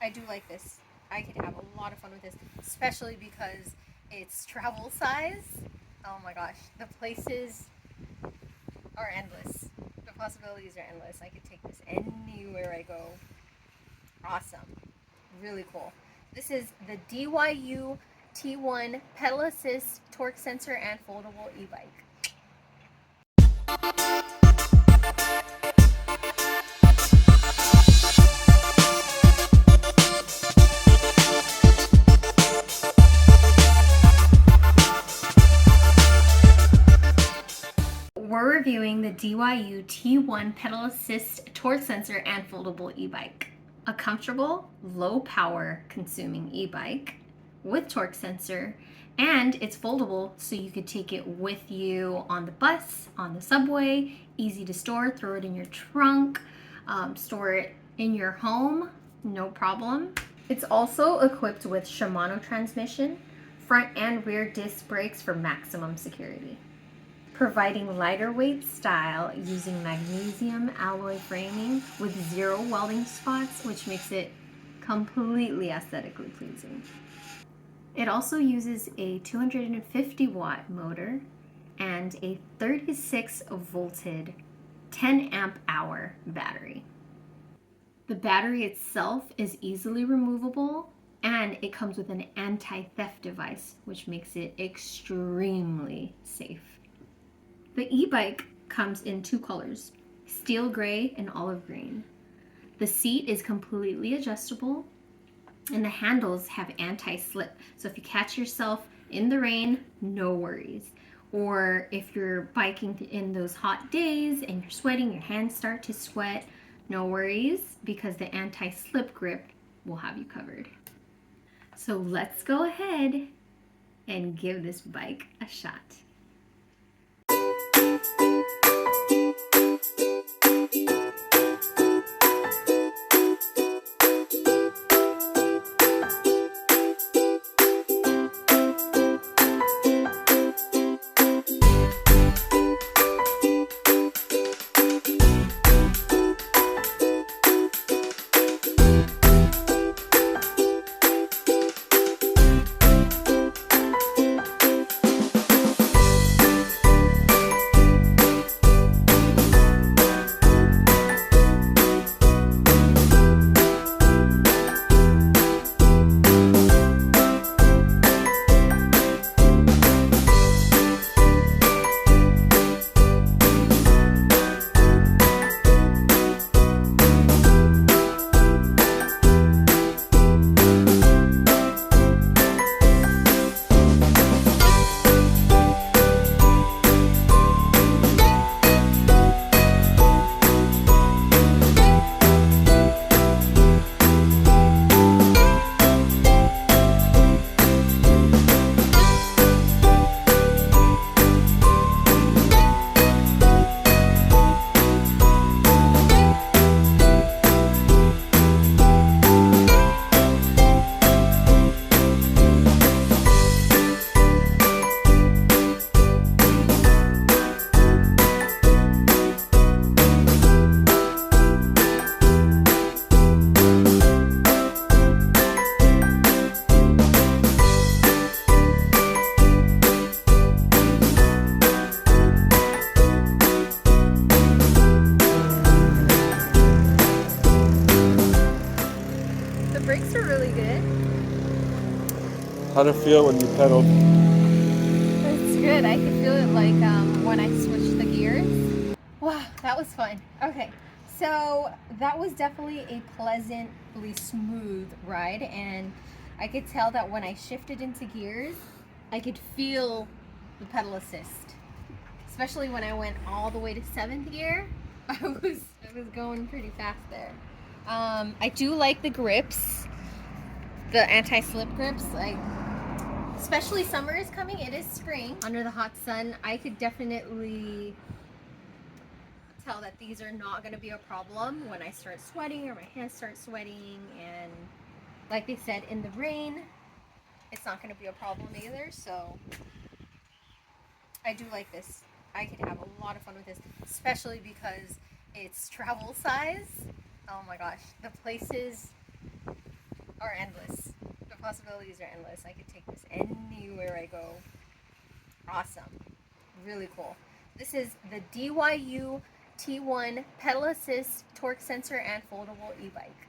I do like this. I could have a lot of fun with this, especially because it's travel size. Oh my gosh, the places are endless. The possibilities are endless. I could take this anywhere I go. Awesome. Really cool. This is the DYU T1 pedal assist, torque sensor, and foldable e-bike. We're reviewing the DYU T1 pedal assist, torque sensor, and foldable e-bike. A comfortable, low power consuming e-bike with torque sensor, and it's foldable so you could take it with you on the bus, on the subway, easy to store, throw it in your trunk, store it in your home, no problem. It's also equipped with Shimano transmission, front and rear disc brakes for maximum security. Providing lighter weight style using magnesium alloy framing with 0 welding spots, which makes it completely aesthetically pleasing. It also uses a 250 watt motor and a 36 volted 10 amp hour battery. The battery itself is easily removable, and it comes with an anti-theft device, which makes it extremely safe. The e-bike comes in 2 colors, steel gray and olive green. The seat is completely adjustable, and the handles have anti-slip. So if you catch yourself in the rain, no worries. Or if you're biking in those hot days and you're sweating, your hands start to sweat, no worries, because the anti-slip grip will have you covered. So let's go ahead and give this bike a shot. The brakes are really good. How'd it feel when you pedaled? It's good. I can feel it like when I switch the gears. Wow, that was fun. Okay, so that was definitely a pleasantly smooth ride, and I could tell that when I shifted into gears, I could feel the pedal assist. Especially when I went all the way to 7th gear, I was going pretty fast there. I do like the grips, the anti-slip grips. Especially summer is coming. It is spring. Under the hot sun, I could definitely tell that these are not going to be a problem when I start sweating or my hands start sweating. And like they said, in the rain, it's not going to be a problem either. So I do like this. I could have a lot of fun with this, especially because it's travel size. Oh my gosh, the places are endless. The possibilities are endless. I could take this anywhere I go. Awesome. Really cool. This is the DYU T1 pedal assist, torque sensor, and foldable e-bike.